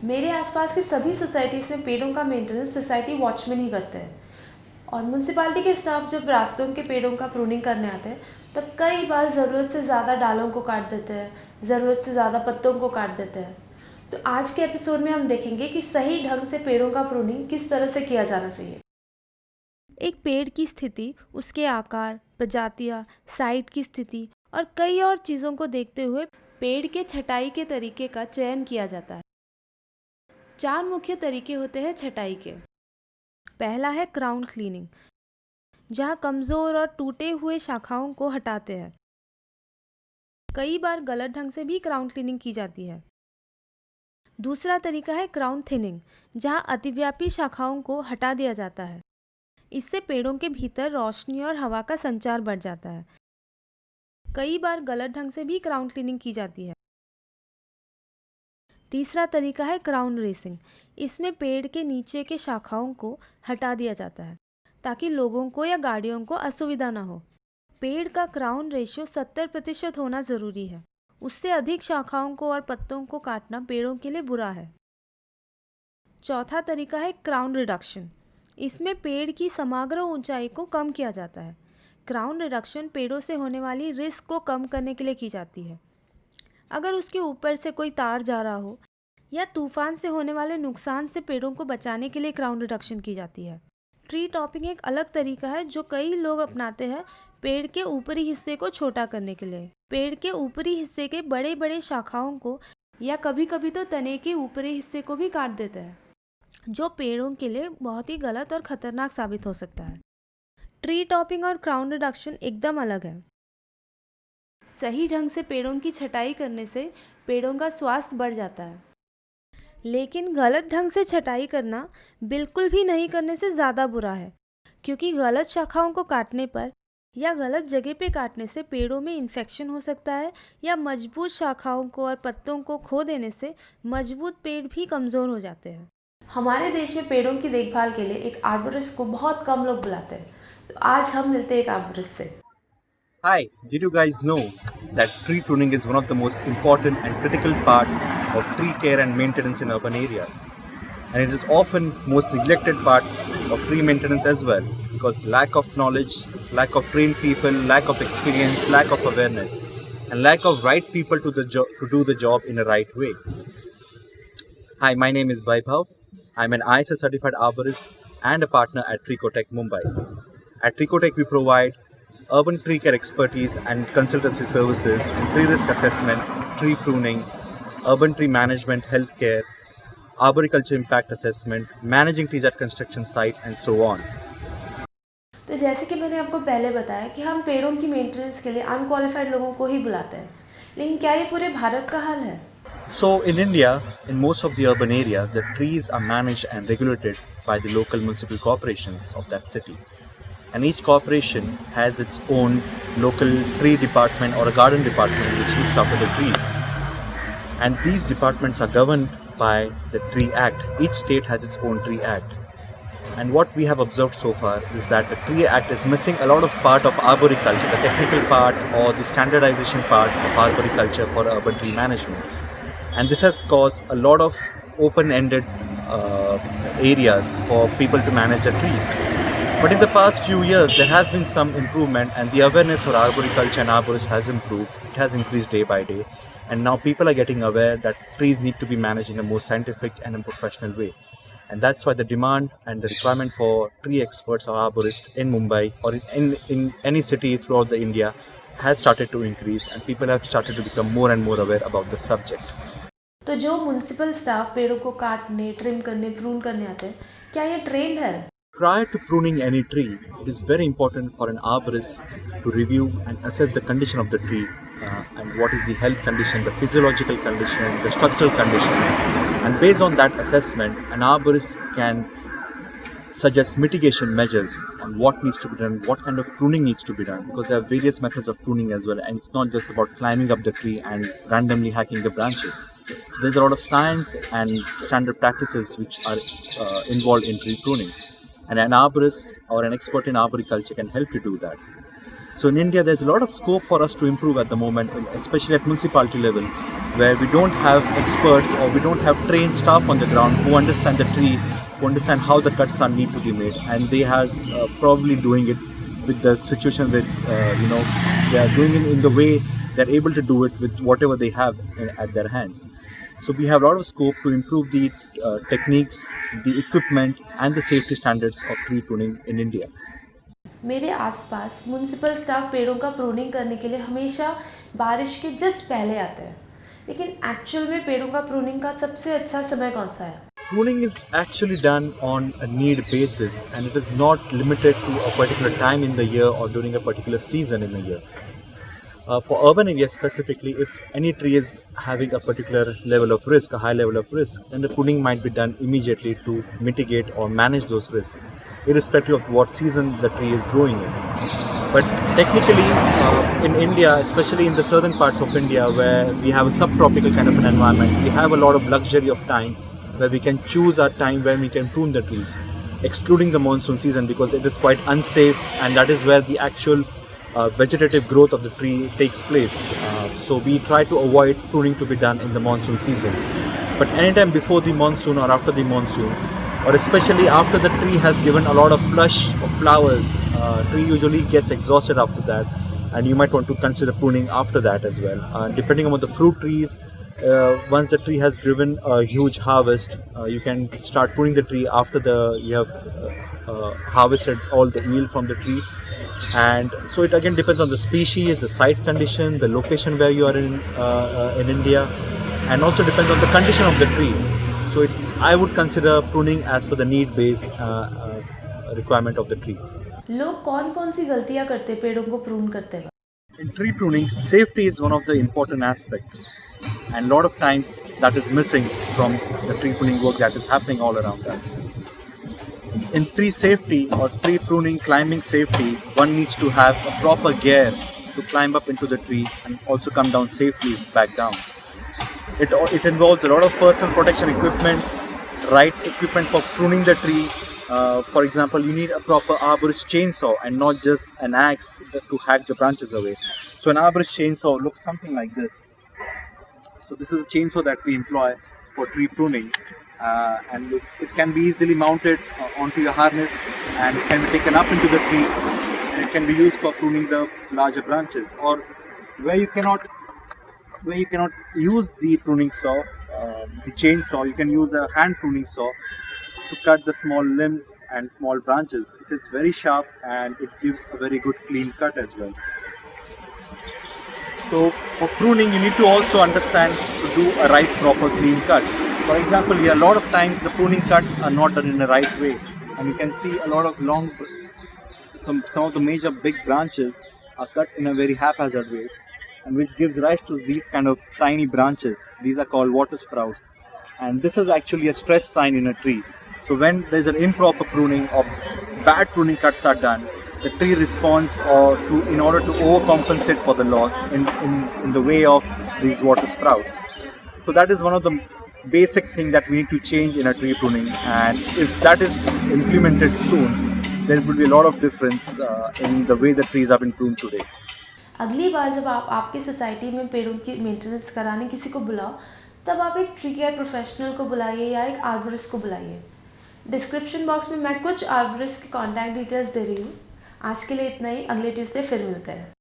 मेरे आसपास की सभी सोसाइटीज़ में पेड़ों का मेंटेनेंस सोसाइटी वॉचमैन ही करते हैं। और म्यूनसिपालिटी के स्टाफ जब रास्तों के पेड़ों का प्रूनिंग करने आते हैं, तब कई बार ज़रूरत से ज़्यादा डालों को काट देते हैं, ज़रूरत से ज़्यादा पत्तों को काट देते हैं। तो आज के एपिसोड में हम देखेंगे कि सही ढंग से पेड़ों का प्रूनिंग किस तरह से किया जाना चाहिए। एक पेड़ की स्थिति, उसके आकार, प्रजातियां, साइट की स्थिति और कई और चीज़ों को देखते हुए पेड़ के छटाई के तरीके का चयन किया जाता है। 4 मुख्य तरीके होते हैं छटाई के। पहला है क्राउन क्लीनिंग, जहाँ कमज़ोर और टूटे हुए शाखाओं को हटाते हैं। कई बार गलत ढंग से भी क्राउन क्लीनिंग की जाती है। दूसरा तरीका है क्राउन थिनिंग, जहाँ अतिव्यापी शाखाओं को हटा दिया जाता है। इससे पेड़ों के भीतर रोशनी और हवा का संचार बढ़ जाता है। कई बार गलत ढंग से भी क्राउन क्लीनिंग की जाती है। तीसरा तरीका है क्राउन रेसिंग। इसमें पेड़ के नीचे के शाखाओं को हटा दिया जाता है ताकि लोगों को या गाड़ियों को असुविधा ना हो। पेड़ का क्राउन रेशियो 70% होना ज़रूरी है। उससे अधिक शाखाओं को और पत्तों को काटना पेड़ों के लिए बुरा है। चौथा तरीका है क्राउन रिडक्शन। इसमें पेड़ की समग्र ऊंचाई को कम किया जाता है। क्राउन रिडक्शन पेड़ों से होने वाली रिस्क को कम करने के लिए की जाती है। अगर उसके ऊपर से कोई तार जा रहा हो या तूफान से होने वाले नुकसान से पेड़ों को बचाने के लिए क्राउन रिडक्शन की जाती है। ट्री टॉपिंग एक अलग तरीका है जो कई लोग अपनाते हैं पेड़ के ऊपरी हिस्से को छोटा करने के लिए। पेड़ के ऊपरी हिस्से के बड़े बड़े शाखाओं को या कभी कभी तो तने के ऊपरी हिस्से को भी काट देते हैं, जो पेड़ों के लिए बहुत ही गलत और खतरनाक साबित हो सकता है। ट्री टॉपिंग और क्राउन रिडक्शन एकदम अलग है। सही ढंग से पेड़ों की छटाई करने से पेड़ों का स्वास्थ्य बढ़ जाता है, लेकिन गलत ढंग से छटाई करना बिल्कुल भी नहीं करने से ज़्यादा बुरा है, क्योंकि गलत शाखाओं को काटने पर या गलत जगह पे काटने से पेड़ों में इन्फेक्शन हो सकता है या मजबूत शाखाओं को और पत्तों को खो देने से मजबूत पेड़ भी कमज़ोर हो जाते हैं। हमारे देश में पेड़ों की देखभाल के लिए एक आर्बोरिस्ट को बहुत कम लोग बुलाते हैं, तो आज हम मिलते हैं एक आर्बोरिस्ट से। Hi, did you guys know that tree pruning is one of the most important and critical part of tree care and maintenance in urban areas? And it is often most neglected part of tree maintenance as well because lack of knowledge, lack of trained people, lack of experience, lack of awareness, and lack of right people to do the job in a right way. Hi, my name is Vaibhav. I'm an ISO certified arborist and a partner at Tricotech Mumbai. At Tricotech, we provide urban tree care expertise and consultancy services in tree risk assessment, tree pruning, urban tree management, healthcare, arboriculture impact assessment, managing trees at construction site, and so on. तो जैसे कि मैंने आपको पहले बताया कि हम पेड़ों की मेंटेनेंस के लिए अनक्वालिफाइड लोगों को ही बुलाते हैं, लेकिन क्या ये पूरे भारत का हाल है? So, in India, in most of the urban areas, the trees are managed and regulated by the local municipal corporations of that city. And each corporation has its own local tree department or a garden department which looks after the trees. And these departments are governed by the Tree Act. Each state has its own Tree Act. And what we have observed so far is that the Tree Act is missing a lot of part of arboriculture, the technical part or the standardization part of arboriculture for urban tree management. And this has caused a lot of open-ended areas for people to manage their trees. But in the past few years, there has been some improvement and the awareness for arboriculture and arborists has improved. It has increased day by day. And now people are getting aware that trees need to be managed in a more scientific and a professional way. And that's why the demand and the requirement for tree experts or arborists in Mumbai or in any city throughout the India has started to increase and people have started to become more and more aware about the subject. तो जो municipal staff पेड़ों को काटने, trim करने, prune करने आते हैं, क्या ये ट्रेंड है? Prior to pruning any tree, it is very important for an arborist to review and assess the condition of the tree and what is the health condition, the physiological condition, the structural condition. And based on that assessment, an arborist can suggest mitigation measures on what needs to be done, what kind of pruning needs to be done, because there are various methods of pruning as well, and it's not just about climbing up the tree and randomly hacking the branches. There's a lot of science and standard practices which are involved in tree pruning, and an arborist or an expert in arboriculture can help you do that. So in India, there's a lot of scope for us to improve at the moment, especially at municipality level. where we don't have experts or we don't have trained staff on the ground who understand the tree, who understand how the cuts are need to be made, and they are probably doing it with the situation with they are doing it in the way they're able to do it with whatever they have at their hands. So we have a lot of scope to improve the techniques, the equipment, and the safety standards of tree pruning in India. मेरे आसपास municipal staff पेड़ों का pruning करने के लिए हमेशा बारिश के जस्ट पहले आते हैं, लेकिन एक्चुअल में पेड़ों का प्रूनिंग का सबसे अच्छा समय कौन सा है? Pruning is actually done on a need basis, and it is not limited to a particular time in the year or during a particular season in the year. For urban areas specifically, if any tree is having a particular level of risk, a high level of risk, then the pruning might be done immediately to mitigate or manage those risks, irrespective of what season the tree is growing in. But technically, in India, especially in the southern parts of India, where we have a subtropical kind of an environment, we have a lot of luxury of time where we can choose our time when we can prune the trees, excluding the monsoon season because it is quite unsafe, and that is where the actual vegetative growth of the tree takes place. So we try to avoid pruning to be done in the monsoon season. But anytime before the monsoon or after the monsoon, or especially after the tree has given a lot of flush of flowers, tree usually gets exhausted after that, and you might want to consider pruning after that as well. Depending on the fruit trees, once the tree has given a huge harvest, you can start pruning the tree after you have harvested all the yield from the tree. And so it again depends on the species, the site condition, the location where you are in India, and also depends on the condition of the tree. So I would consider pruning as per the need-based requirement of the tree. लोग कौन कौन सी गलतियां करते पेड़ों को prune करते वक्त? In tree pruning, safety is one of the important aspects, and a lot of times that is missing from the tree pruning work that is happening all around us. In tree safety or tree pruning climbing safety, one needs to have a proper gear to climb up into the tree and also come down safely back down. It involves a lot of personal protection equipment, right equipment for pruning the tree. For example, you need a proper arborist chainsaw and not just an axe to hack the branches away. So an arborist chainsaw looks something like this. So this is a chainsaw that we employ for tree pruning, and it can be easily mounted onto your harness, and it can be taken up into the tree, and it can be used for pruning the larger branches. Or where you cannot use the pruning saw, the chainsaw, you can use a hand pruning saw to cut the small limbs and small branches. It is very sharp and it gives a very good clean cut as well. So for pruning, you need to also understand to do a right proper clean cut. For example, here a lot of times the pruning cuts are not done in the right way, and you can see a lot of some of the major big branches are cut in a very haphazard way, and which gives rise to these kind of tiny branches. These are called water sprouts, and this is actually a stress sign in a tree. So when there is an improper pruning or bad pruning cuts are done, the tree responds in order to overcompensate for the loss in the way of these water sprouts. So that is one of the basic thing that we need to change in a tree pruning, and if that is implemented soon, there will be a lot of difference in the way the trees have been pruned today. अगली बार जब आप आपकी society में पेड़ों की maintenance कराने किसी को बुलाओ, तब आप एक ट्री केयर प्रोफेशनल को बुलाइए या एक आर्बोरिस्ट को बुलाइए। डिस्क्रिप्शन बॉक्स में मैं कुछ आर्बोरिस्ट के कॉन्टैक्ट डिटेल्स दे रही हूँ। आज के लिए इतना ही, अगले ट्यूसडे फिर मिलते हैं।